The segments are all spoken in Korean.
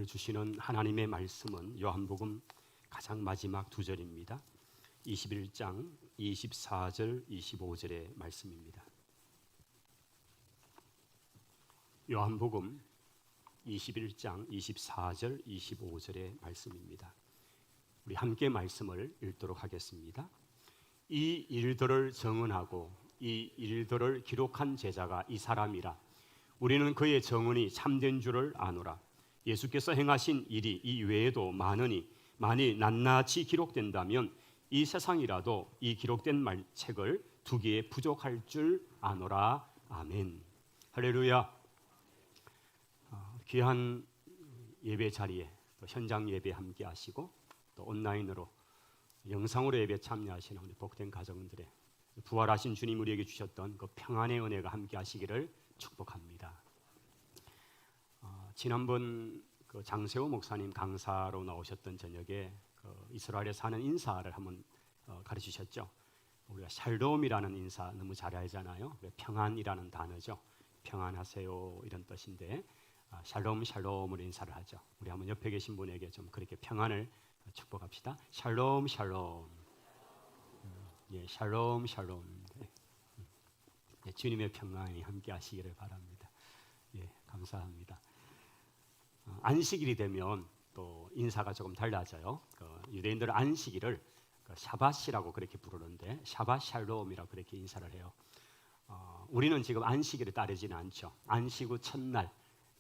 오늘 주시는 하나님의 말씀은 요한복음 가장 마지막 두 절입니다. 21장 24절 25절의 말씀입니다. 요한복음 21장 24절 25절의 말씀입니다. 우리 함께 말씀을 읽도록 하겠습니다. 이 일들을 정언하고 이 일들을 기록한 제자가 이 사람이라. 우리는 그의 정언이 참된 줄을 아노라. 예수께서 행하신 일이 이 외에도 많으니 만일 낱낱이 기록된다면 이 세상이라도 이 기록된 책을 두기에 부족할 줄 아노라. 아멘. 할렐루야. 귀한 예배 자리에 또 현장 예배 함께 하시고 또 온라인으로 영상으로 예배 참여하시는 우리 복된 가정들의 부활하신 주님 우리에게 주셨던 그 평안의 은혜가 함께 하시기를 축복합니다. 지난번 그 장세호 목사님 강사로 나오셨던 저녁에 그 이스라엘에 사는 인사를 한번 가르치셨죠. 우리가 샬롬이라는 인사 너무 잘 알잖아요. 평안이라는 단어죠. 평안하세요 이런 뜻인데 샬롬 샬롬으로 인사를 하죠. 우리 한번 옆에 계신 분에게 좀 그렇게 평안을 축복합시다. 샬롬 샬롬. 예, 샬롬 샬롬. 예, 주님의 평안이 함께 하시기를 바랍니다. 예, 감사합니다. 안식일이 되면 또 인사가 조금 달라져요. 유대인들은 안식일을 샤밧이라고 그렇게 부르는데 샤밧 샬롬이라고 그렇게 인사를 해요. 우리는 지금 안식일을 따르지는 않죠. 안식 후 첫날,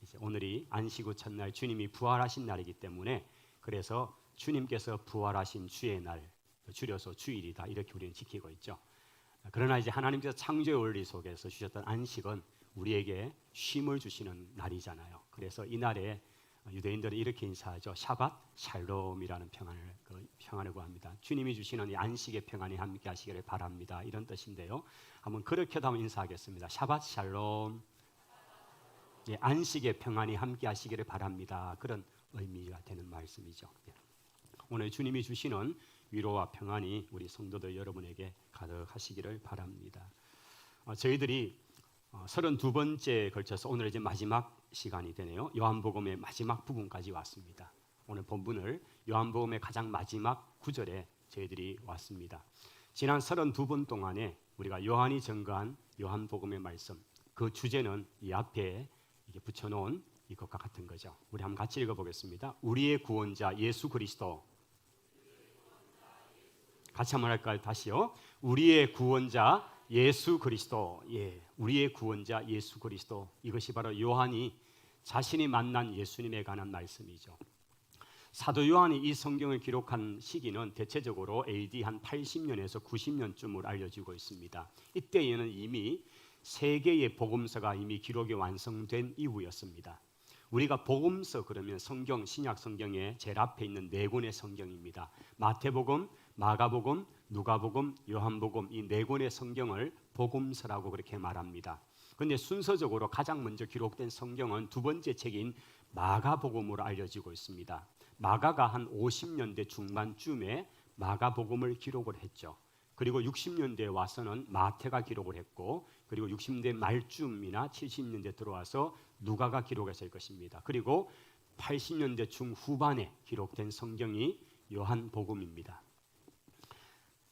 이제 오늘이 안식 후 첫날 주님이 부활하신 날이기 때문에 그래서 주님께서 부활하신 주의 날, 줄여서 주일이다 이렇게 우리는 지키고 있죠. 그러나 이제 하나님께서 창조의 원리 속에서 주셨던 안식은 우리에게 쉼을 주시는 날이잖아요. 그래서 이 날에 유대인들은 이렇게 인사하죠. 샤밧 샬롬이라는 평안을 구합니다. 주님이 주시는 이 안식의 평안이 함께 하시기를 바랍니다. 이런 뜻인데요. 한번 그렇게도 한번 인사하겠습니다. 샤밧 샬롬. 예, 안식의 평안이 함께 하시기를 바랍니다. 그런 의미가 되는 말씀이죠. 예. 오늘 주님이 주시는 위로와 평안이 우리 성도들 여러분에게 가득하시기를 바랍니다. 저희들이 32번째에 걸쳐서 오늘 이제 마지막 시간이 되네요. 요한복음의 마지막 부분까지 왔습니다. 오늘 본문을 요한복음의 가장 마지막 구절에 저희들이 왔습니다. 지난 32번 동안에 우리가 요한이 증거한 요한복음의 말씀, 그 주제는 이 앞에 이게 붙여놓은 이것과 같은 거죠. 우리 한번 같이 읽어보겠습니다. 우리의 구원자 예수 그리스도. 같이 한번 할까요? 다시요. 우리의 구원자 예수 그리스도. 예, 우리의 구원자 예수 그리스도. 이것이 바로 요한이 자신이 만난 예수님에 관한 말씀이죠. 사도 요한이 이 성경을 기록한 시기는 대체적으로 AD 한 80년에서 90년쯤으로 알려지고 있습니다. 이때에는 이미 세 개의 복음서가 이미 기록이 완성된 이후였습니다. 우리가 복음서 그러면 성경, 신약 성경의 제일 앞에 있는 네 권의 성경입니다. 마태복음, 마가복음, 누가복음, 요한복음 이 네 권의 성경을 복음서라고 그렇게 말합니다. 그런데 순서적으로 가장 먼저 기록된 성경은 두 번째 책인 마가복음으로 알려지고 있습니다. 마가가 한 50년대 중반쯤에 마가복음을 기록을 했죠. 그리고 60년대에 와서는 마태가 기록을 했고 그리고 60년대 말쯤이나 70년대 들어와서 누가가 기록했을 것입니다. 그리고 80년대 중후반에 기록된 성경이 요한복음입니다.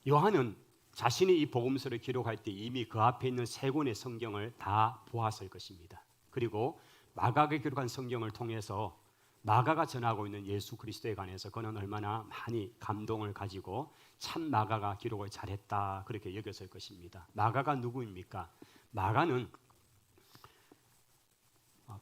요한은 자신이 이 복음서를 기록할 때 이미 그 앞에 있는 세 권의 성경을 다 보았을 것입니다. 그리고 마가가 기록한 성경을 통해서 마가가 전하고 있는 예수 그리스도에 관해서 그는 얼마나 많이 감동을 가지고 참 마가가 기록을 잘했다 그렇게 여겼을 것입니다. 마가가 누구입니까? 마가는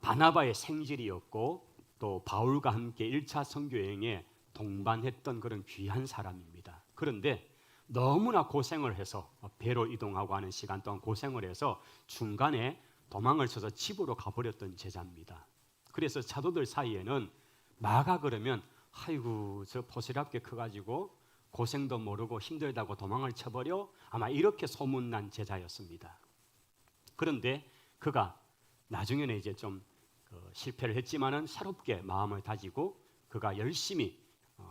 바나바의 생질이었고 또 바울과 함께 1차 선교 여행에 동반했던 그런 귀한 사람입니다. 그런데 너무나 고생을 해서 배로 이동하고 하는 시간 동안 고생을 해서 중간에 도망을 쳐서 집으로 가버렸던 제자입니다. 그래서 사도들 사이에는 마가 그러면 아이고 저 포스럽게 커가지고 고생도 모르고 힘들다고 도망을 쳐버려 아마 이렇게 소문난 제자였습니다. 그런데 그가 나중에는 이제 좀 실패를 했지만은 새롭게 마음을 다지고 그가 열심히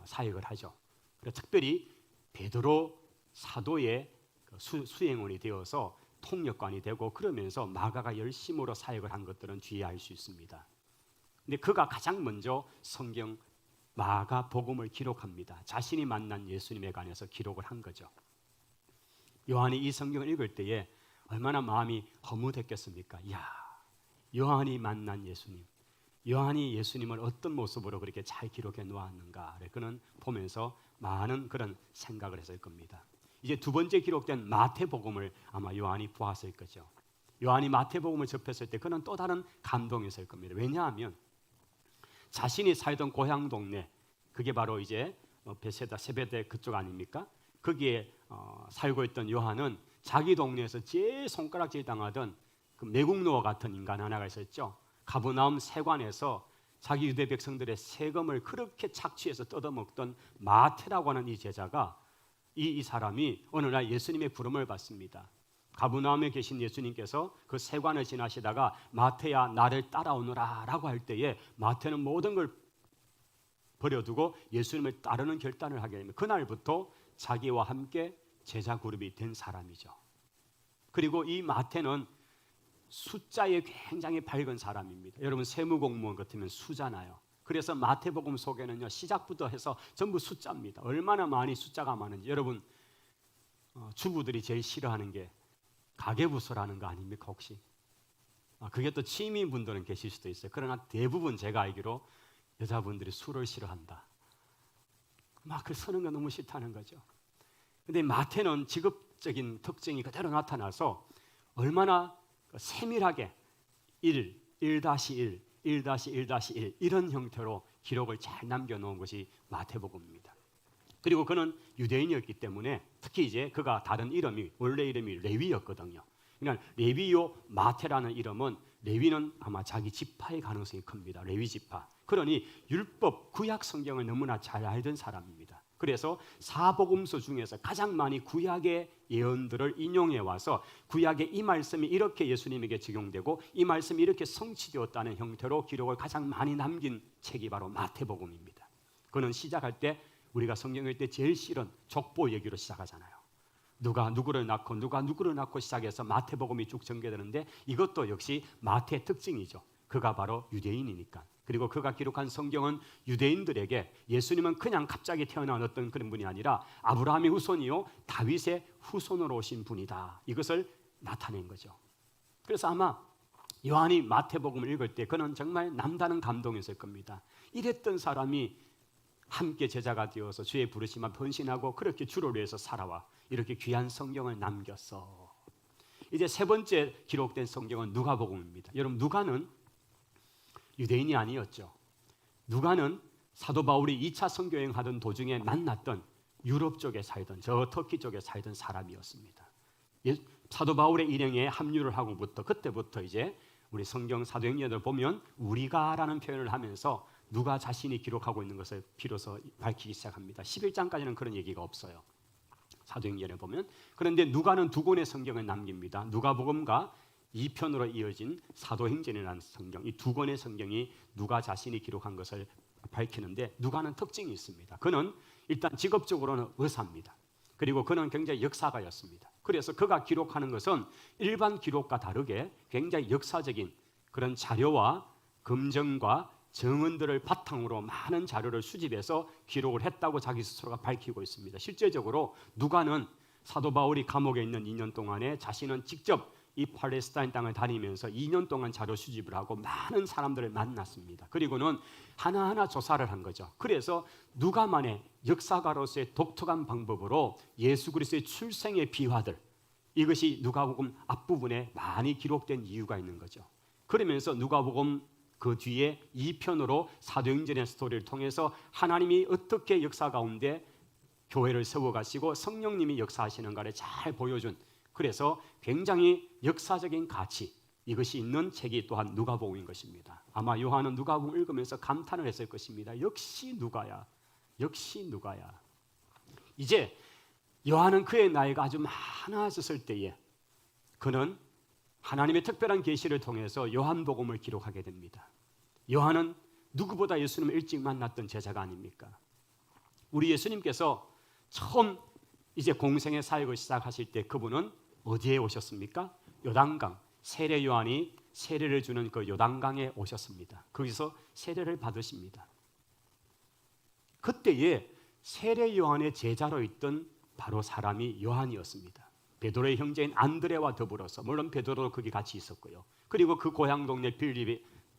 사역을 하죠. 그래서 특별히 베드로 사도의 수행원이 되어서 통역관이 되고 그러면서 마가가 열심으로 사역을 한 것들은 뒤에 알 수 있습니다. 근데 그가 가장 먼저 성경 마가복음을 기록합니다. 자신이 만난 예수님에 관해서 기록을 한 거죠. 요한이 이 성경을 읽을 때에 얼마나 마음이 허무했겠습니까? 이야, 요한이 만난 예수님, 요한이 예수님을 어떤 모습으로 그렇게 잘 기록해 놓았는가, 그는 보면서 많은 그런 생각을 했을 겁니다. 이제 두 번째 기록된 마태복음을 아마 요한이 보았을 거죠. 요한이 마태복음을 접했을 때 그는 또 다른 감동이었을 겁니다. 왜냐하면 자신이 살던 고향 동네, 그게 바로 이제 베세다 세베대 그쪽 아닙니까? 거기에 살고 있던 요한은 자기 동네에서 제일 손가락질 당하던 그 매국노와 같은 인간 하나가 있었죠. 가버나움 세관에서 자기 유대 백성들의 세금을 그렇게 착취해서 뜯어먹던 마태라고 하는 이 제자가 이 사람이 어느 날 예수님의 부름을 받습니다. 가버나움에 계신 예수님께서 그 세관을 지나시다가 마태야 나를 따라오너라 라고 할 때에 마태는 모든 걸 버려두고 예수님을 따르는 결단을 하게 됩니다. 그날부터 자기와 함께 제자 그룹이 된 사람이죠. 그리고 이 마태는 숫자에 굉장히 밝은 사람입니다. 여러분 세무공무원 같으면 수잖아요. 그래서 마태복음 속에는요, 시작부터 해서 전부 숫자입니다. 얼마나 많이 숫자가 많은지. 여러분 주부들이 제일 싫어하는 게 가계부서라는 거 아닙니까 혹시? 그게 또 취미분들은 계실 수도 있어요. 그러나 대부분 제가 알기로 여자분들이 술을 싫어한다. 막 그 서는 거 너무 싫다는 거죠. 근데 마태는 직업적인 특징이 그대로 나타나서 얼마나 세밀하게 1, 1-1, 1-1-1 이런 형태로 기록을 잘 남겨놓은 것이 마태복음입니다. 그리고 그는 유대인이었기 때문에 특히 이제 그가 다른 이름이 원래 이름이 레위였거든요. 그러니까 레위요 마태라는 이름은 레위는 아마 자기 지파의 가능성이 큽니다. 레위 지파. 그러니 율법 구약 성경을 너무나 잘 알던 사람입니다. 그래서 사복음서 중에서 가장 많이 구약의 예언들을 인용해 와서 구약의 이 말씀이 이렇게 예수님에게 적용되고 이 말씀이 이렇게 성취되었다는 형태로 기록을 가장 많이 남긴 책이 바로 마태복음입니다. 그는 시작할 때 우리가 성경 읽을 때 제일 싫은 족보 얘기로 시작하잖아요. 누가 누구를 낳고 누가 누구를 낳고 시작해서 마태복음이 쭉 전개되는데 이것도 역시 마태의 특징이죠. 그가 바로 유대인이니까. 그리고 그가 기록한 성경은 유대인들에게 예수님은 그냥 갑자기 태어난 어떤 그런 분이 아니라 아브라함의 후손이요 다윗의 후손으로 오신 분이다. 이것을 나타낸 거죠. 그래서 아마 요한이 마태복음을 읽을 때 그는 정말 남다른 감동이었을 겁니다. 이랬던 사람이 함께 제자가 되어서 주의 부르심만 헌신하고 그렇게 주를 위해서 살아와 이렇게 귀한 성경을 남겼어. 이제 세 번째 기록된 성경은 누가복음입니다. 여러분 누가는 유대인이 아니었죠. 누가는 사도 바울이 2차 선교여행하던 도중에 만났던 유럽 쪽에 살던 저 터키 쪽에 살던 사람이었습니다. 사도 바울의 일행에 합류를 하고부터 그때부터 이제 우리 성경 사도행전을 보면 우리가라는 표현을 하면서 누가 자신이 기록하고 있는 것을 비로소 밝히기 시작합니다. 11장까지는 그런 얘기가 없어요. 사도행전에 보면. 그런데 누가는 두 권의 성경을 남깁니다. 누가복음과 2편으로 이어진 사도행전이라는 성경, 이 두 권의 성경이 누가 자신이 기록한 것을 밝히는데 누가는 특징이 있습니다. 그는 일단 직업적으로는 의사입니다. 그리고 그는 굉장히 역사가였습니다. 그래서 그가 기록하는 것은 일반 기록과 다르게 굉장히 역사적인 그런 자료와 검증과 정언들을 바탕으로 많은 자료를 수집해서 기록을 했다고 자기 스스로가 밝히고 있습니다. 실제적으로 누가는 사도 바울이 감옥에 있는 2년 동안에 자신은 직접 이 팔레스타인 땅을 다니면서 2년 동안 자료 수집을 하고 많은 사람들을 만났습니다. 그리고는 하나하나 조사를 한 거죠. 그래서 누가만의 역사가로서의 독특한 방법으로 예수 그리스도의 출생의 비화들, 이것이 누가복음 앞부분에 많이 기록된 이유가 있는 거죠. 그러면서 누가복음 그 뒤에 2편으로 사도행전의 스토리를 통해서 하나님이 어떻게 역사 가운데 교회를 세워가시고 성령님이 역사하시는가를 잘 보여준, 그래서 굉장히 역사적인 가치, 이것이 있는 책이 또한 누가복음인 것입니다. 아마 요한은 누가복음 읽으면서 감탄을 했을 것입니다. 역시 누가야, 역시 누가야. 이제 요한은 그의 나이가 아주 많아졌을 때에 그는 하나님의 특별한 계시를 통해서 요한복음을 기록하게 됩니다. 요한은 누구보다 예수님을 일찍 만났던 제자가 아닙니까? 우리 예수님께서 처음 이제 공생의 사역을 시작하실 때 그분은 어디에 오셨습니까? 요단강 세례 요한이 세례를 주는 그 요단강에 오셨습니다. 거기서 세례를 받으십니다. 그때에 세례 요한의 제자로 있던 바로 사람이 요한이었습니다. 베드로의 형제인 안드레와 더불어서, 물론 베드로도 거기 같이 있었고요. 그리고 그 고향 동네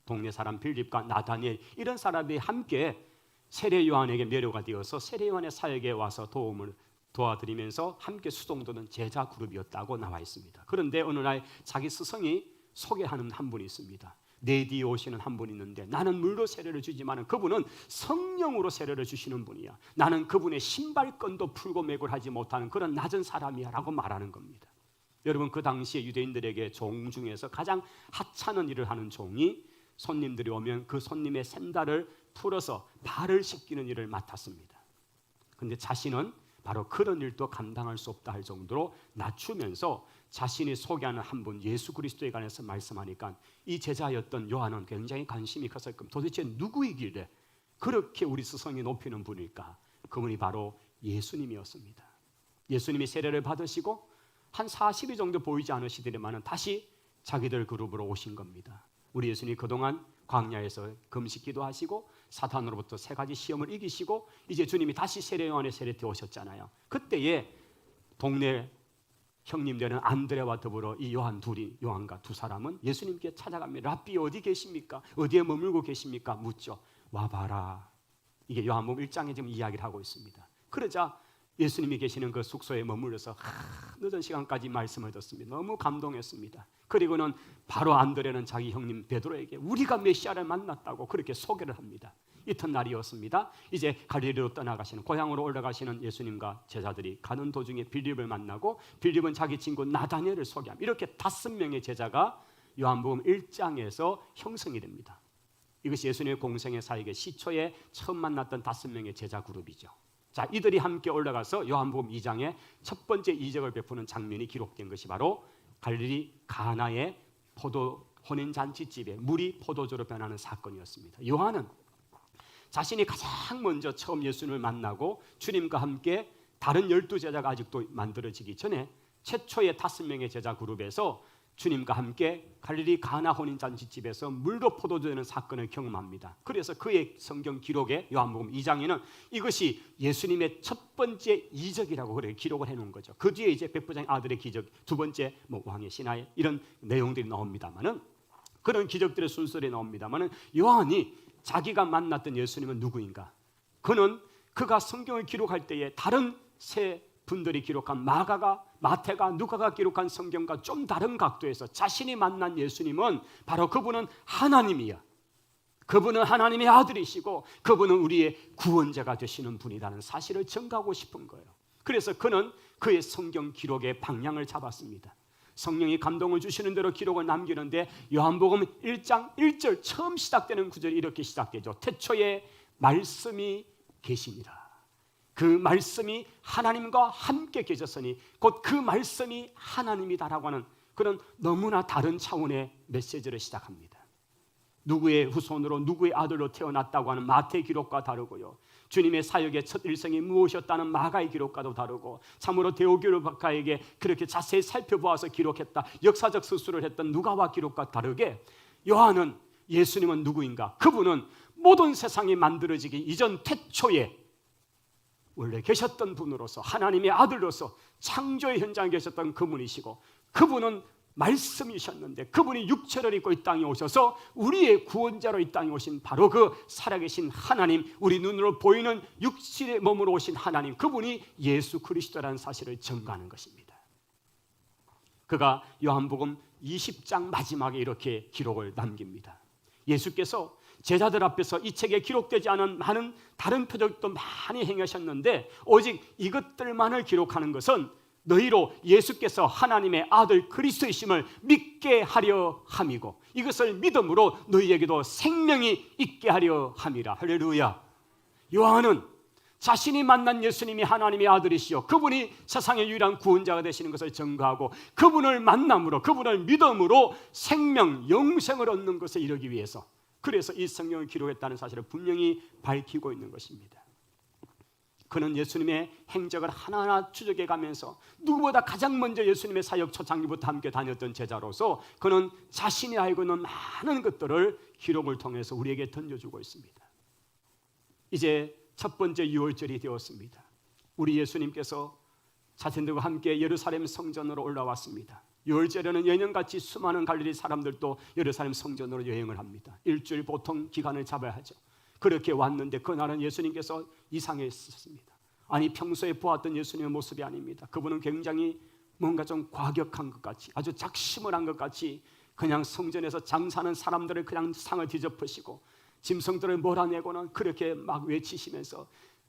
동네 사람 빌립과 나다니엘, 이런 사람들이 함께 세례 요한에게 매료가 되어서 세례 요한의 사역에 와서 도움을 도와드리면서 함께 수동도는 제자 그룹이었다고 나와 있습니다. 그런데 어느 날 자기 스승이 소개하는 한 분이 있습니다. 내 뒤에 오시는 한 분이 있는데 나는 물로 세례를 주지만 그분은 성령으로 세례를 주시는 분이야. 나는 그분의 신발끈도 풀고 매고 하지 못하는 그런 낮은 사람이야 라고 말하는 겁니다. 여러분, 그 당시에 유대인들에게 종 중에서 가장 하찮은 일을 하는 종이 손님들이 오면 그 손님의 샌들을 풀어서 발을 씻기는 일을 맡았습니다. 그런데 자신은 바로 그런 일도 감당할 수 없다 할 정도로 낮추면서 자신이 소개하는 한 분 예수 그리스도에 관해서 말씀하니까 이 제자였던 요한은 굉장히 관심이 컸을 겁니다. 도대체 누구이길래 그렇게 우리 스승이 높이는 분일까? 그분이 바로 예수님이었습니다. 예수님이 세례를 받으시고 한 40일 정도 보이지 않으시더니만은 다시 자기들 그룹으로 오신 겁니다. 우리 예수님이 그동안 광야에서 금식 기도하시고 사탄으로부터 3가지 시험을 이기시고 이제 주님이 다시 세례 요한의 세례 때 오셨잖아요. 그때에 동네 형님들은 안드레와 더불어 이 요한과 두 사람은 예수님께 찾아갑니다. 랍비 어디 계십니까? 어디에 머물고 계십니까? 묻죠. 와봐라. 이게 요한복음 1장에 지금 이야기를 하고 있습니다. 그러자 예수님이 계시는 그 숙소에 머물러서 늦은 시간까지 말씀을 듣습니다. 너무 감동했습니다. 그리고는 바로 안드레는 자기 형님 베드로에게 우리가 메시아를 만났다고 그렇게 소개를 합니다. 이튿날이었습니다. 이제 갈릴리로 떠나가시는, 고향으로 올라가시는 예수님과 제자들이 가는 도중에 빌립을 만나고 빌립은 자기 친구 나다니엘을 소개합니다. 이렇게 5명의 제자가 요한복음 1장에서 형성이 됩니다. 이것이 예수님의 공생의 사역의 시초에 처음 만났던 5명의 제자 그룹이죠. 자, 이들이 함께 올라가서 요한복음 2장에 첫 번째 이적을 베푸는 장면이 기록된 것이 바로 갈릴리 가나의 혼인잔치집에 물이 포도주로 변하는 사건이었습니다. 요한은 자신이 가장 먼저 처음 예수님을 만나고 주님과 함께 다른 12제자가 아직도 만들어지기 전에 최초의 5명의 제자 그룹에서 주님과 함께 갈릴리 가나 혼인잔치집에서 물로 포도주 되는 사건을 경험합니다. 그래서 그의 성경 기록에 요한복음 2장에는 이것이 예수님의 첫 번째 이적이라고 그렇게 기록을 해놓은 거죠. 그 뒤에 이제 백부장의 아들의 기적, 두 번째 왕의 신하의 이런 내용들이 나옵니다만은, 그런 기적들의 순서에 나옵니다만은, 요한이 자기가 만났던 예수님은 누구인가? 그가 성경을 기록할 때에 다른 세 분들이 기록한 마태가, 누가가 기록한 성경과 좀 다른 각도에서 자신이 만난 예수님은 바로 그분은 하나님이야. 그분은 하나님의 아들이시고 그분은 우리의 구원자가 되시는 분이라는 사실을 증거하고 싶은 거예요. 그래서 그는 그의 성경 기록의 방향을 잡았습니다. 성령이 감동을 주시는 대로 기록을 남기는데 요한복음 1장 1절 처음 시작되는 구절이 이렇게 시작되죠. 태초에 말씀이 계시니라. 그 말씀이 하나님과 함께 계셨으니 곧 그 말씀이 하나님이다라고 하는 그런 너무나 다른 차원의 메시지를 시작합니다. 누구의 후손으로 누구의 아들로 태어났다고 하는 마태 기록과 다르고요, 주님의 사역의 첫 일생이 무엇이었다는 마가의 기록과도 다르고, 참으로 데오교류 박사에게 그렇게 자세히 살펴보아서 기록했다 역사적 서술을 했던 누가와 기록과 다르게 요한은 예수님은 누구인가? 그분은 모든 세상이 만들어지기 이전 태초에 원래 계셨던 분으로서 하나님의 아들로서 창조의 현장에 계셨던 그분이시고, 그분은 말씀이셨는데 그분이 육체를 입고 이 땅에 오셔서 우리의 구원자로 이 땅에 오신 바로 그 살아계신 하나님, 우리 눈으로 보이는 육신의 몸으로 오신 하나님, 그분이 예수 그리스도라는 사실을 증거하는 것입니다. 그가 요한복음 20장 마지막에 이렇게 기록을 남깁니다. 예수께서 제자들 앞에서 이 책에 기록되지 않은 많은 다른 표적도 많이 행하셨는데 오직 이것들만을 기록하는 것은 너희로 예수께서 하나님의 아들 그리스도이심을 믿게 하려 함이고 이것을 믿음으로 너희에게도 생명이 있게 하려 함이라. 할렐루야. 요한은 자신이 만난 예수님이 하나님의 아들이시요 그분이 세상의 유일한 구원자가 되시는 것을 증거하고 그분을 만남으로, 그분을 믿음으로 생명, 영생을 얻는 것에 이르기 위해서, 그래서 이 성경을 기록했다는 사실을 분명히 밝히고 있는 것입니다. 그는 예수님의 행적을 하나하나 추적해 가면서 누구보다 가장 먼저 예수님의 사역 초창기부터 함께 다녔던 제자로서 그는 자신이 알고 있는 많은 것들을 기록을 통해서 우리에게 던져주고 있습니다. 이제 첫 번째 유월절이 되었습니다. 우리 예수님께서 자신들과 함께 예루살렘 성전으로 올라왔습니다. 유월절에는 예년같이 수많은 갈릴리 사람들도 예루살렘 성전으로 여행을 합니다. 일주일 보통 기간을 잡아야 하죠. 그렇게 왔는데 그날은 예수님께서 이상했습니다. 아니 평소에 보았던 예수님의 모습이 아닙니다. 그분은 굉장히 뭔가 좀 과격한 것 같이, 아주 작심을 한 것 같이 그냥 성전에서 장사하는 사람들을 그냥 상을 뒤덮으시고 짐승들을 몰아내고는 그렇게 막 외치시면서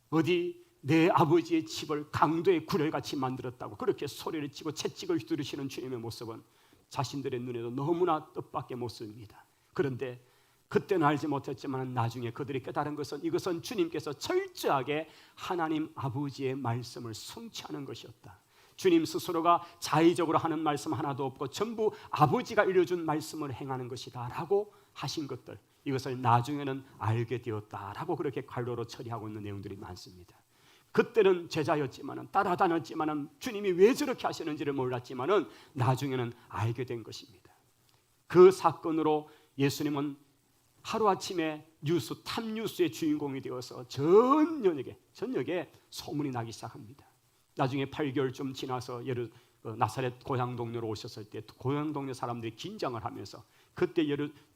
어디 내 아버지의 집을 강도의 굴혈같이 만들었다고 그렇게 소리를 치고 채찍을 휘두르시는 주님의 모습은 자신들의 눈에도 너무나 뜻밖의 모습입니다. 그런데 그때는 알지 못했지만 나중에 그들이 깨달은 것은 이것은 주님께서 철저하게 하나님 아버지의 말씀을 성취하는 것이었다. 주님 스스로가 자의적으로 하는 말씀 하나도 없고 전부 아버지가 일러준 말씀을 행하는 것이다 라고 하신 것들, 이것을 나중에는 알게 되었다라고 그렇게 갈로로 처리하고 있는 내용들이 많습니다. 그때는 제자였지만은 따라다녔지만은 주님이 왜 저렇게 하시는지를 몰랐지만은 나중에는 알게 된 것입니다. 그 사건으로 예수님은 하루아침에 탑뉴스의 주인공이 되어서 전역에 소문이 나기 시작합니다. 나중에 8개월쯤 지나서 나사렛 고향 동네로 오셨을 때 고향 동네 사람들이 긴장을 하면서 그때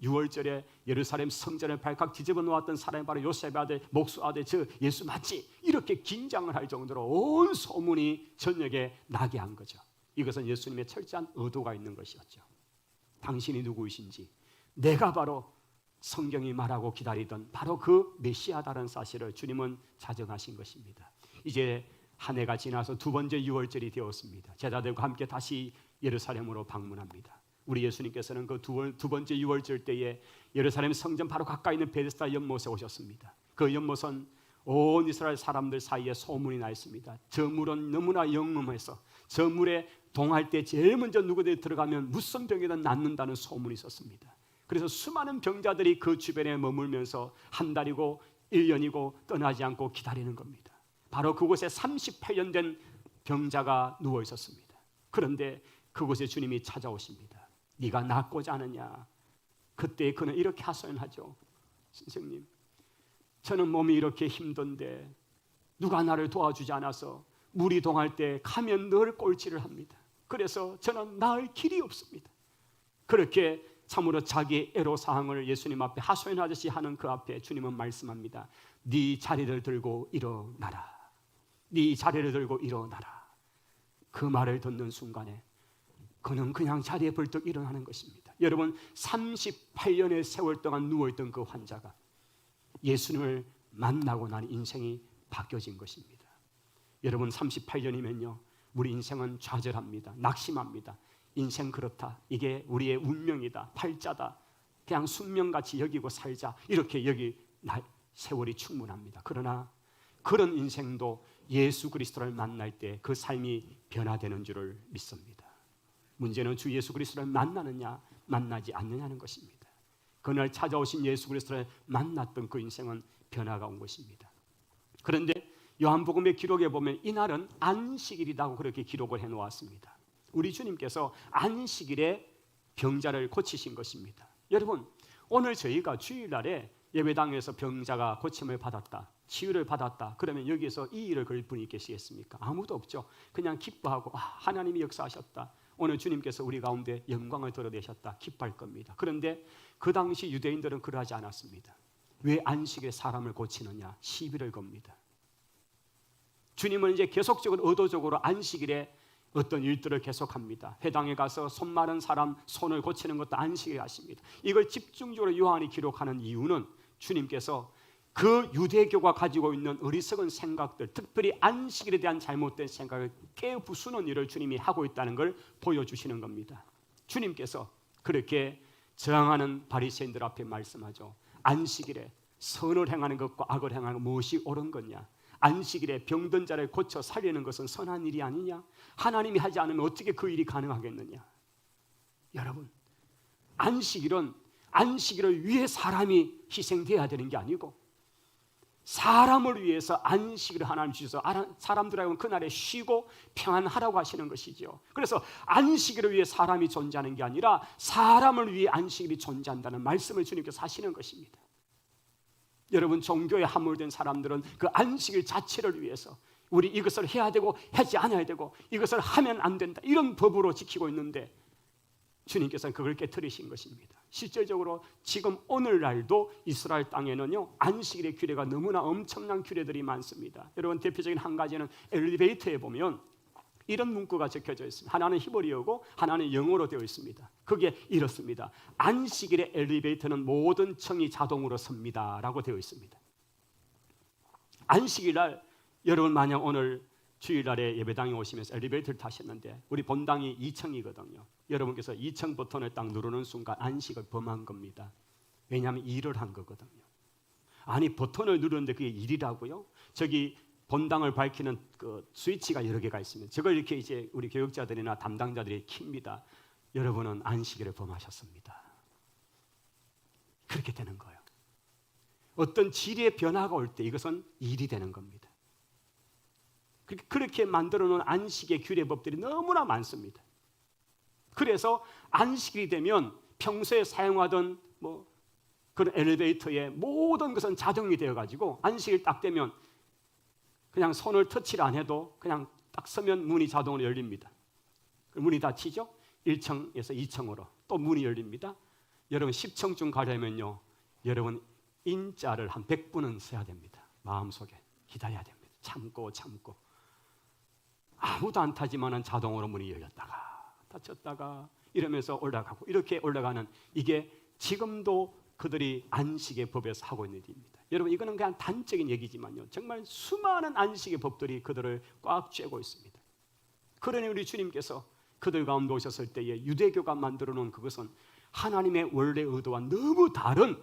유월절에 예루살렘 성전을 발칵 뒤집어 놓았던 사람이 바로 요셉의 아들, 목수 아들, 저 예수 맞지? 이렇게 긴장을 할 정도로 온 소문이 전역에 나게 한 거죠. 이것은 예수님의 철저한 의도가 있는 것이었죠. 당신이 누구이신지, 내가 바로 성경이 말하고 기다리던 바로 그 메시아다라는 사실을 주님은 자정하신 것입니다. 이제 한 해가 지나서 두 번째 유월절이 되었습니다. 제자들과 함께 다시 예루살렘으로 방문합니다. 우리 예수님께서는 그 두 번째 유월절 때에 예루살렘 성전 바로 가까이 있는 베데스다 연못에 오셨습니다. 그 연못은 온 이스라엘 사람들 사이에 소문이 나 있습니다. 저 물은 너무나 영험해서 저 물에 동할 때 제일 먼저 누구들이 들어가면 무슨 병이든 낫는다는 소문이 있었습니다. 그래서 수많은 병자들이 그 주변에 머물면서 한 달이고 1년이고 떠나지 않고 기다리는 겁니다. 바로 그곳에 38년 된 병자가 누워 있었습니다. 그런데 그곳에 주님이 찾아오십니다. 네가 낫고자 하느냐? 그때 그는 이렇게 하소연하죠. 선생님, 저는 몸이 이렇게 힘든데 누가 나를 도와주지 않아서 물이 동할 때 가면 늘 꼴찌를 합니다. 그래서 저는 나을 길이 없습니다. 그렇게 참으로 자기 애로사항을 예수님 앞에 하소연하듯이 하는 그 앞에 주님은 말씀합니다. 네 자리를 들고 일어나라. 네 자리를 들고 일어나라. 그 말을 듣는 순간에 그는 그냥 자리에 벌떡 일어나는 것입니다. 여러분, 38년의 세월 동안 누워있던 그 환자가 예수님을 만나고 난 인생이 바뀌어진 것입니다. 여러분, 38년이면요 우리 인생은 좌절합니다. 낙심합니다. 인생 그렇다, 이게 우리의 운명이다, 팔자다, 그냥 숙명같이 여기고 살자, 이렇게 세월이 충분합니다. 그러나 그런 인생도 예수 그리스도를 만날 때 그 삶이 변화되는 줄을 믿습니다. 문제는 주 예수 그리스도를 만나느냐 만나지 않느냐는 것입니다. 그날 찾아오신 예수 그리스도를 만났던 그 인생은 변화가 온 것입니다. 그런데 요한복음의 기록에 보면 이날은 안식일이라고 그렇게 기록을 해놓았습니다. 우리 주님께서 안식일에 병자를 고치신 것입니다. 여러분, 오늘 저희가 주일날에 예배당에서 병자가 고침을 받았다, 치유를 받았다, 그러면 여기에서 이 일을 걸 분이 계시겠습니까? 아무도 없죠. 그냥 기뻐하고 하나님이 역사하셨다, 오늘 주님께서 우리 가운데 영광을 드러내셨다, 기뻐할 겁니다. 그런데 그 당시 유대인들은 그러하지 않았습니다. 왜 안식일에 사람을 고치느냐? 시비를 겁니다. 주님은 이제 계속적으로 의도적으로 안식일에 어떤 일들을 계속합니다. 회당에 가서 손 마른 사람 손을 고치는 것도 안식일에 하십니다. 이걸 집중적으로 요한이 기록하는 이유는 주님께서 그 유대교가 가지고 있는 어리석은 생각들, 특별히 안식일에 대한 잘못된 생각을 깨부수는 일을 주님이 하고 있다는 걸 보여주시는 겁니다. 주님께서 그렇게 저항하는 바리새인들 앞에 말씀하죠. 안식일에 선을 행하는 것과 악을 행하는 것 무엇이 옳은 거냐? 안식일에 병든 자를 고쳐 살리는 것은 선한 일이 아니냐? 하나님이 하지 않으면 어떻게 그 일이 가능하겠느냐? 여러분, 안식일은 안식일을 위해 사람이 희생되어야 되는 게 아니고 사람을 위해서 안식을 하나님 주셔서 사람들하고는 그날에 쉬고 평안하라고 하시는 것이죠. 그래서 안식일을 위해 사람이 존재하는 게 아니라 사람을 위해 안식일이 존재한다는 말씀을 주님께서 하시는 것입니다. 여러분, 종교에 함몰된 사람들은 그 안식일 자체를 위해서 우리 이것을 해야 되고 하지 않아야 되고 이것을 하면 안 된다, 이런 법으로 지키고 있는데 주님께서는 그걸 깨트리신 것입니다. 실제적으로 지금 오늘날도 이스라엘 땅에는요, 안식일의 규례가 너무나 엄청난 규례들이 많습니다. 여러분, 대표적인 한 가지는 엘리베이터에 보면 이런 문구가 적혀져 있습니다. 하나는 히브리어고 하나는 영어로 되어 있습니다. 그게 이렇습니다. 안식일의 엘리베이터는 모든 층이 자동으로 섭니다 라고 되어 있습니다. 안식일날 여러분, 만약 오늘 주일날에 예배당에 오시면서 엘리베이터를 타셨는데 우리 본당이 2층이거든요. 여러분께서 2층 버튼을 딱 누르는 순간 안식을 범한 겁니다. 왜냐하면 일을 한 거거든요. 아니, 버튼을 누르는데 그게 일이라고요? 저기 본당을 밝히는 그 스위치가 여러 개가 있습니다. 저걸 이렇게 이제 우리 교육자들이나 담당자들이 킵니다. 여러분은 안식일을 범하셨습니다. 그렇게 되는 거예요. 어떤 질의 변화가 올 때 이것은 일이 되는 겁니다. 그렇게 만들어 놓은 안식의 규례법들이 너무나 많습니다. 그래서 안식일이 되면 평소에 사용하던 그런 엘리베이터의 모든 것은 자동이 되어가지고 안식일 딱 되면 그냥 손을 터치를 안 해도 그냥 딱 서면 문이 자동으로 열립니다. 문이 닫히죠? 1층에서 2층으로 또 문이 열립니다. 여러분, 10층쯤 가려면요, 여러분 인자를 한 100분은 써야 됩니다. 마음속에 기다려야 됩니다. 참고 아무도 안 타지만은 자동으로 문이 열렸다가 닫혔다가 이러면서 올라가고 이렇게 올라가는, 이게 지금도 그들이 안식의 법에서 하고 있는 일입니다. 여러분, 이거는 그냥 단적인 얘기지만요, 정말 수많은 안식의 법들이 그들을 꽉 쬐고 있습니다. 그러니 우리 주님께서 그들 가운데 오셨을 때에 유대교가 만들어 놓은 그것은 하나님의 원래 의도와 너무 다른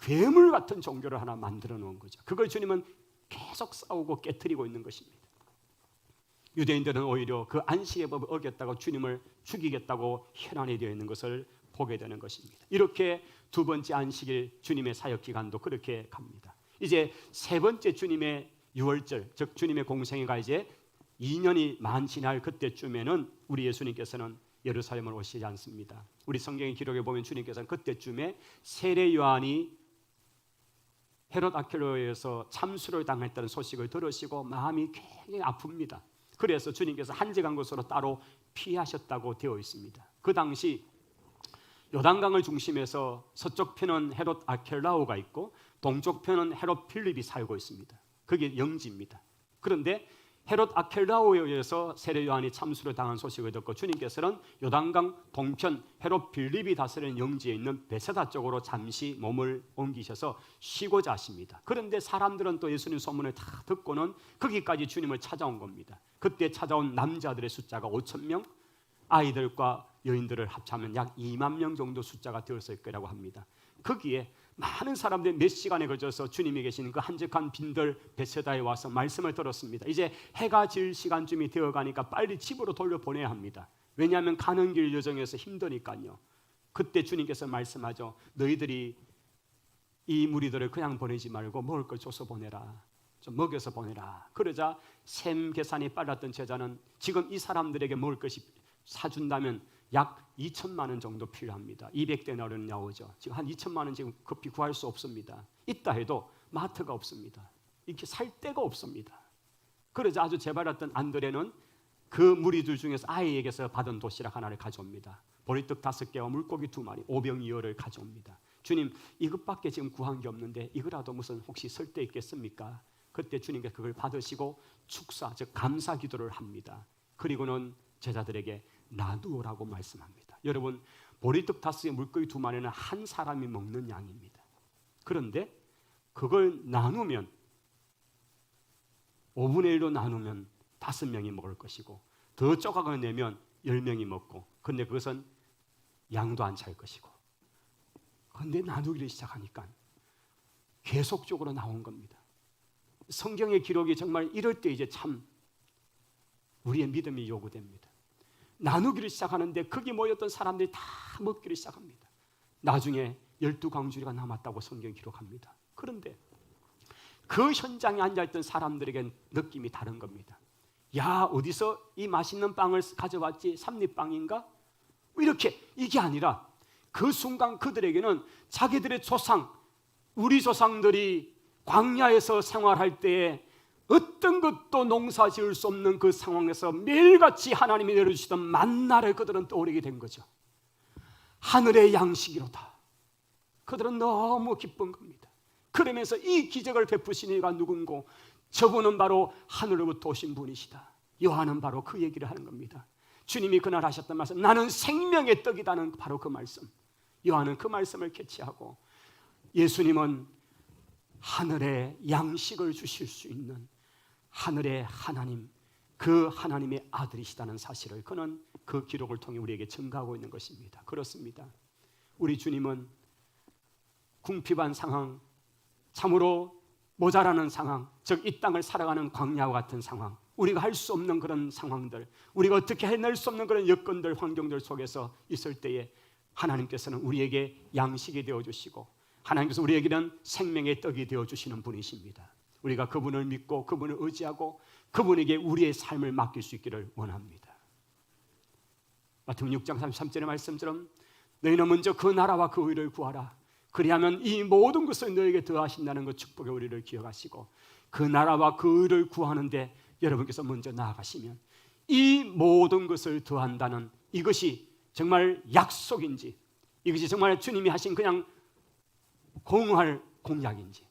괴물 같은 종교를 하나 만들어 놓은 거죠. 그걸 주님은 계속 싸우고 깨트리고 있는 것입니다. 유대인들은 오히려 그 안식의 법을 어겼다고 주님을 죽이겠다고 혈안이 되어 있는 것을 보게 되는 것입니다. 이렇게 두 번째 안식일 주님의 사역 기간도 그렇게 갑니다. 이제 세 번째 주님의 유월절, 즉 주님의 공생애가 이제 2년이 만 지날 그때쯤에는 우리 예수님께서는 예루살렘을 오시지 않습니다. 우리 성경의 기록에 보면 주님께서는 그때쯤에 세례 요한이 헤롯 아킬라오에서 참수를 당했다는 소식을 들으시고 마음이 굉장히 아픕니다. 그래서 주님께서 한적한 곳으로 따로 피하셨다고 되어 있습니다. 그 당시 요단강을 중심해서 서쪽 편은 헤롯 아켈라오가 있고 동쪽 편은 헤롯 필립이 살고 있습니다. 그게 영지입니다. 그런데 헤롯 아켈라오에 의해서 세례 요한이 참수를 당한 소식을 듣고 주님께서는 요단강 동편 헤롯 필립이 다스리는 영지에 있는 베세다 쪽으로 잠시 몸을 옮기셔서 쉬고자 하십니다. 그런데 사람들은 또 예수님 소문을 다 듣고는 거기까지 주님을 찾아온 겁니다. 그때 찾아온 남자들의 숫자가 5,000명, 아이들과 여인들을 합치면 약 2만 명 정도 숫자가 되었을 거라고 합니다. 거기에 많은 사람들이 몇 시간에 걸쳐서 주님이 계시는 그 한적한 빈들 베세다에 와서 말씀을 들었습니다. 이제 해가 질 시간쯤이 되어가니까 빨리 집으로 돌려보내야 합니다. 왜냐하면 가는 길 여정에서 힘드니까요. 그때 주님께서 말씀하죠. 너희들이 이 무리들을 그냥 보내지 말고 먹을 걸 줘서 보내라. 좀 먹여서 보내라. 그러자 셈 계산이 빨랐던 제자는 지금 이 사람들에게 먹을 것이 사준다면 약 2천만 원 정도 필요합니다. 200데나리온 나오죠. 지금 한 2천만 원 지금 급히 구할 수 없습니다. 있다 해도 마트가 없습니다. 이렇게 살 데가 없습니다. 그러자 아주 재발했던 안드레는 그 무리들 중에서 아이에게서 받은 도시락 하나를 가져옵니다. 보리떡 5개와 물고기 2마리, 오병이어를 가져옵니다. 주님, 이것밖에 지금 구한 게 없는데 이거라도 무슨 혹시 쓸 데 있겠습니까? 그때 주님께서 그걸 받으시고 축사, 즉 감사 기도를 합니다. 그리고는 제자들에게 나누라고 말씀합니다. 여러분, 보리떡 5개, 물고기 2마리는 한 사람이 먹는 양입니다. 그런데 그걸 나누면 5분의 1로 나누면 5명이 먹을 것이고 더 쪼가고 내면 10명이 먹고, 근데 그것은 양도 안 찰 것이고, 근데 나누기를 시작하니까 계속적으로 나온 겁니다. 성경의 기록이 정말 이럴 때 이제 참 우리의 믿음이 요구됩니다. 나누기를 시작하는데 거기 모였던 사람들이 다 먹기를 시작합니다. 나중에 12광주리가 남았다고 성경이 기록합니다. 그런데 그 현장에 앉아있던 사람들에겐 느낌이 다른 겁니다. 야, 어디서 이 맛있는 빵을 가져왔지? 삼립빵인가? 이렇게, 이게 아니라 그 순간 그들에게는 자기들의 조상, 우리 조상들이 광야에서 생활할 때에 어떤 것도 농사 지을 수 없는 그 상황에서 매일같이 하나님이 내려주시던 만나를 그들은 떠오르게 된 거죠. 하늘의 양식이로다. 그들은 너무 기쁜 겁니다. 그러면서 이 기적을 베푸신 이가 누군고? 저분은 바로 하늘로부터 오신 분이시다. 요한은 바로 그 얘기를 하는 겁니다. 주님이 그날 하셨던 말씀, 나는 생명의 떡이다는 바로 그 말씀. 요한은 그 말씀을 캐치하고, 예수님은 하늘의 양식을 주실 수 있는 하늘의 하나님, 그 하나님의 아들이시다는 사실을 그는 그 기록을 통해 우리에게 증가하고 있는 것입니다. 그렇습니다. 우리 주님은 궁핍한 상황, 참으로 모자라는 상황, 즉 이 땅을 살아가는 광야와 같은 상황, 우리가 할 수 없는 그런 상황들, 우리가 어떻게 해낼 수 없는 그런 여건들, 환경들 속에서 있을 때에 하나님께서는 우리에게 양식이 되어주시고, 하나님께서 우리에게는 생명의 떡이 되어주시는 분이십니다. 우리가 그분을 믿고 그분을 의지하고 그분에게 우리의 삶을 맡길 수 있기를 원합니다. 마태복음 6장 33절의 말씀처럼 너희는 먼저 그 나라와 그 의를 구하라. 그리하면 이 모든 것을 너에게 더하신다는 그 축복의 우리를 기억하시고, 그 나라와 그 의를 구하는데 여러분께서 먼저 나아가시면 이 모든 것을 더한다는 이것이 정말 약속인지, 이것이 정말 주님이 하신 그냥 공할 공약인지,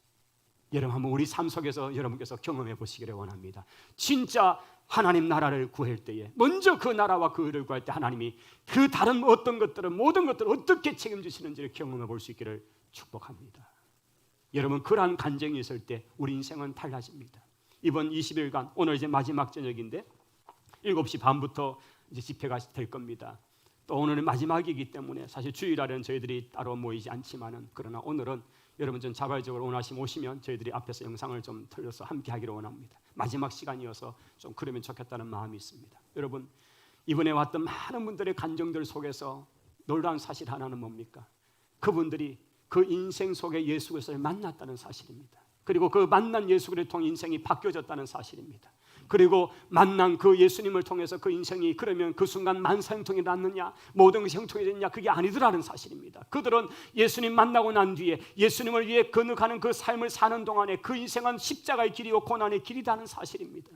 여러분 한번 우리 삶 속에서 여러분께서 경험해 보시기를 원합니다. 진짜 하나님 나라를 구할 때에 먼저 그 나라와 그 의를 구할 때 하나님이 그 다른 어떤 것들은 모든 것들을 어떻게 책임지시는지를 경험해 볼 수 있기를 축복합니다. 여러분 그러한 간증이 있을 때 우리 인생은 달라집니다. 이번 20일간 오늘 이제 마지막 저녁인데 7시 반부터 이제 집회가 될 겁니다. 또 오늘은 마지막이기 때문에 사실 주일날은 저희들이 따로 모이지 않지만은, 그러나 오늘은 여러분 좀 자발적으로 원하시면 오시면 저희들이 앞에서 영상을 좀 틀어서 함께 하기를 원합니다. 마지막 시간이어서 좀 그러면 좋겠다는 마음이 있습니다. 여러분 이번에 왔던 많은 분들의 간증들 속에서 놀라운 사실 하나는 뭡니까? 그분들이 그 인생 속에 예수 그리스도를 만났다는 사실입니다. 그리고 그 만난 예수 그리스도를 통해 인생이 바뀌어졌다는 사실입니다. 그리고 만난 그 예수님을 통해서 그 인생이 그러면 그 순간 만사형통이 났느냐, 모든 것이 형통해졌느냐, 그게 아니더라는 사실입니다. 그들은 예수님 만나고 난 뒤에 예수님을 위해 건너가는 그 삶을 사는 동안에 그 인생은 십자가의 길이요 고난의 길이라는 사실입니다.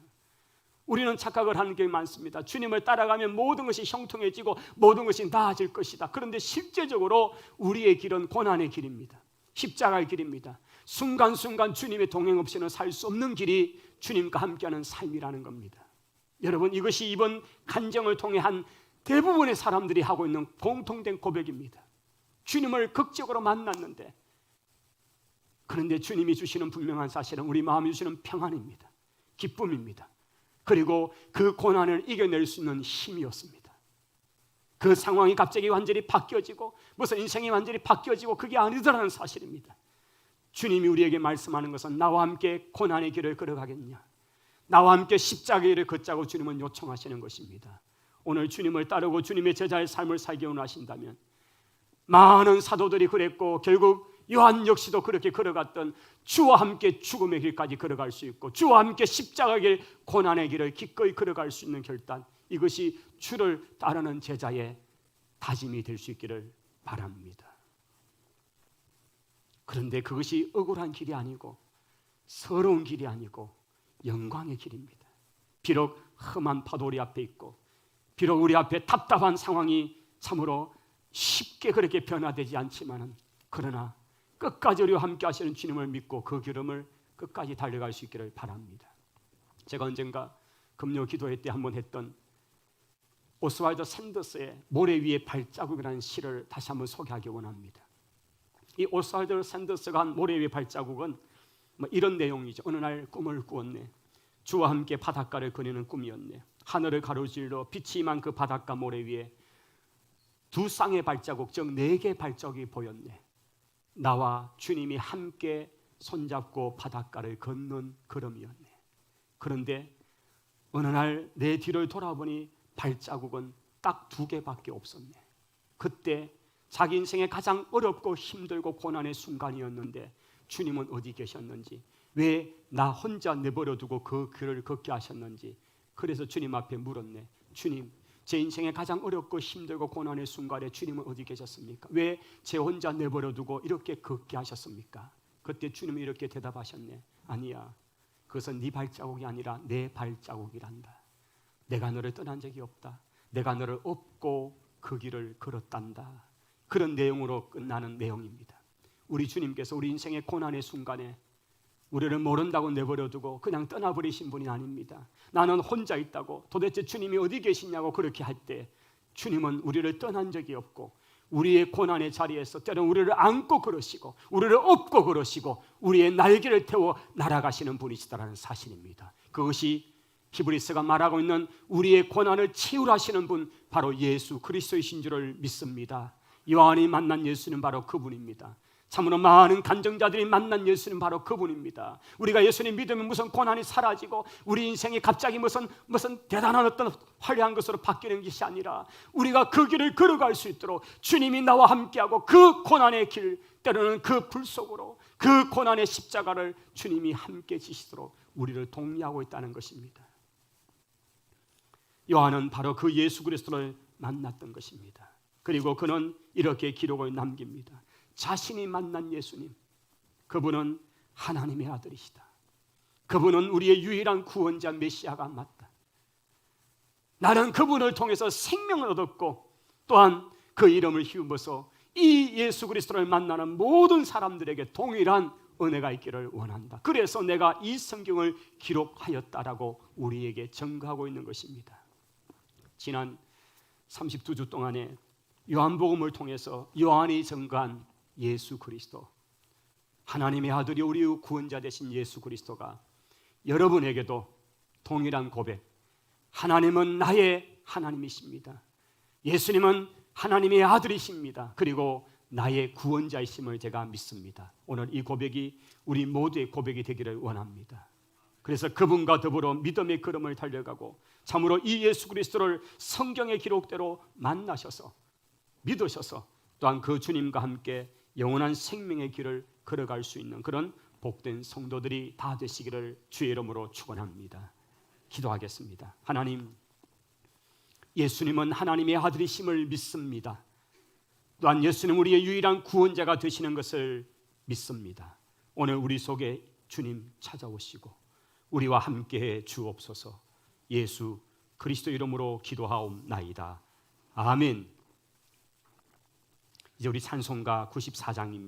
우리는 착각을 하는 게 많습니다. 주님을 따라가면 모든 것이 형통해지고 모든 것이 나아질 것이다. 그런데 실제적으로 우리의 길은 고난의 길입니다. 십자가의 길입니다. 순간순간 주님의 동행 없이는 살 수 없는 길이 주님과 함께하는 삶이라는 겁니다. 여러분 이것이 이번 간증을 통해 한 대부분의 사람들이 하고 있는 공통된 고백입니다. 주님을 극적으로 만났는데, 그런데 주님이 주시는 분명한 사실은 우리 마음이 주시는 평안입니다. 기쁨입니다. 그리고 그 고난을 이겨낼 수 있는 힘이었습니다. 그 상황이 갑자기 완전히 바뀌어지고 무슨 인생이 완전히 바뀌어지고 그게 아니더라는 사실입니다. 주님이 우리에게 말씀하는 것은 나와 함께 고난의 길을 걸어가겠냐, 나와 함께 십자가의 길을 걷자고 주님은 요청하시는 것입니다. 오늘 주님을 따르고 주님의 제자의 삶을 살기 원하신다면, 많은 사도들이 그랬고 결국 요한 역시도 그렇게 걸어갔던 주와 함께 죽음의 길까지 걸어갈 수 있고 주와 함께 십자가의 길, 고난의 길을 기꺼이 걸어갈 수 있는 결단, 이것이 주를 따르는 제자의 다짐이 될 수 있기를 바랍니다. 그런데 그것이 억울한 길이 아니고 서러운 길이 아니고 영광의 길입니다. 비록 험한 파도 우리 앞에 있고 비록 우리 앞에 답답한 상황이 참으로 쉽게 그렇게 변화되지 않지만은, 그러나 끝까지 우리와 함께 하시는 주님을 믿고 그 길을 끝까지 달려갈 수 있기를 바랍니다. 제가 언젠가 금요 기도회 때 한번 했던 오스왈드 샌더스의 모래 위에 발자국이라는 시를 다시 한번 소개하기 원합니다. 이 오스왈드 샌더스가 한 모래 위의 발자국은 이런 내용이죠. 어느 날 꿈을 꾸었네. 주와 함께 바닷가를 거니는 꿈이었네. 하늘을 가로질러 빛이 임한 그 바닷가 모래 위에 두 쌍의 발자국, 즉 4개의 발자국이 보였네. 나와 주님이 함께 손잡고 바닷가를 걷는 걸음이었네. 그런데 어느 날 내 뒤를 돌아보니 발자국은 딱 2개밖에 없었네. 그때 자기 인생의 가장 어렵고 힘들고 고난의 순간이었는데 주님은 어디 계셨는지 왜 나 혼자 내버려 두고 그 길을 걷게 하셨는지. 그래서 주님 앞에 물었네. 주님, 제 인생에 가장 어렵고 힘들고 고난의 순간에 주님은 어디 계셨습니까? 왜 제 혼자 내버려 두고 이렇게 걷게 하셨습니까? 그때 주님이 이렇게 대답하셨네. 아니야, 그것은 네 발자국이 아니라 내 발자국이란다. 내가 너를 떠난 적이 없다. 내가 너를 업고 그 길을 걸었단다. 그런 내용으로 끝나는 내용입니다. 우리 주님께서 우리 인생의 고난의 순간에 우리를 모른다고 내버려두고 그냥 떠나버리신 분이 아닙니다. 나는 혼자 있다고, 도대체 주님이 어디 계시냐고 그렇게 할 때 주님은 우리를 떠난 적이 없고 우리의 고난의 자리에서 때로는 우리를 안고 그러시고 우리를 업고 그러시고 우리의 날개를 태워 날아가시는 분이시다라는 사실입니다. 그것이 히브리서가 말하고 있는 우리의 고난을 치유하시는 분, 바로 예수 그리스도이신 줄을 믿습니다. 요한이 만난 예수는 바로 그분입니다. 참으로 많은 간증자들이 만난 예수는 바로 그분입니다. 우리가 예수님 믿으면 무슨 고난이 사라지고 우리 인생이 갑자기 무슨 대단한 어떤 화려한 것으로 바뀌는 것이 아니라 우리가 그 길을 걸어갈 수 있도록 주님이 나와 함께하고 그 고난의 길, 때로는 그 불 속으로 그 고난의 십자가를 주님이 함께 지시도록 우리를 독려하고 있다는 것입니다. 요한은 바로 그 예수 그리스도를 만났던 것입니다. 그리고 그는 이렇게 기록을 남깁니다. 자신이 만난 예수님, 그분은 하나님의 아들이시다. 그분은 우리의 유일한 구원자 메시아가 맞다. 나는 그분을 통해서 생명을 얻었고 또한 그 이름을 힘입어서 이 예수 그리스도를 만나는 모든 사람들에게 동일한 은혜가 있기를 원한다. 그래서 내가 이 성경을 기록하였다라고 우리에게 증거하고 있는 것입니다. 지난 32주 동안에 요한복음을 통해서 요한이 증거한 예수 그리스도, 하나님의 아들이 우리의 구원자 되신 예수 그리스도가 여러분에게도 동일한 고백, 하나님은 나의 하나님이십니다. 예수님은 하나님의 아들이십니다. 그리고 나의 구원자이심을 제가 믿습니다. 오늘 이 고백이 우리 모두의 고백이 되기를 원합니다. 그래서 그분과 더불어 믿음의 걸음을 달려가고 참으로 이 예수 그리스도를 성경의 기록대로 만나셔서 믿으셔서 또한 그 주님과 함께 영원한 생명의 길을 걸어갈 수 있는 그런 복된 성도들이 다 되시기를 주의 이름으로 축원합니다. 기도하겠습니다. 하나님, 예수님은 하나님의 아들이심을 믿습니다. 또한 예수님 우리의 유일한 구원자가 되시는 것을 믿습니다. 오늘 우리 속에 주님 찾아오시고 우리와 함께해 주옵소서. 예수 그리스도 이름으로 기도하옵나이다. 아멘. 이제 우리 찬송가 94장입니다.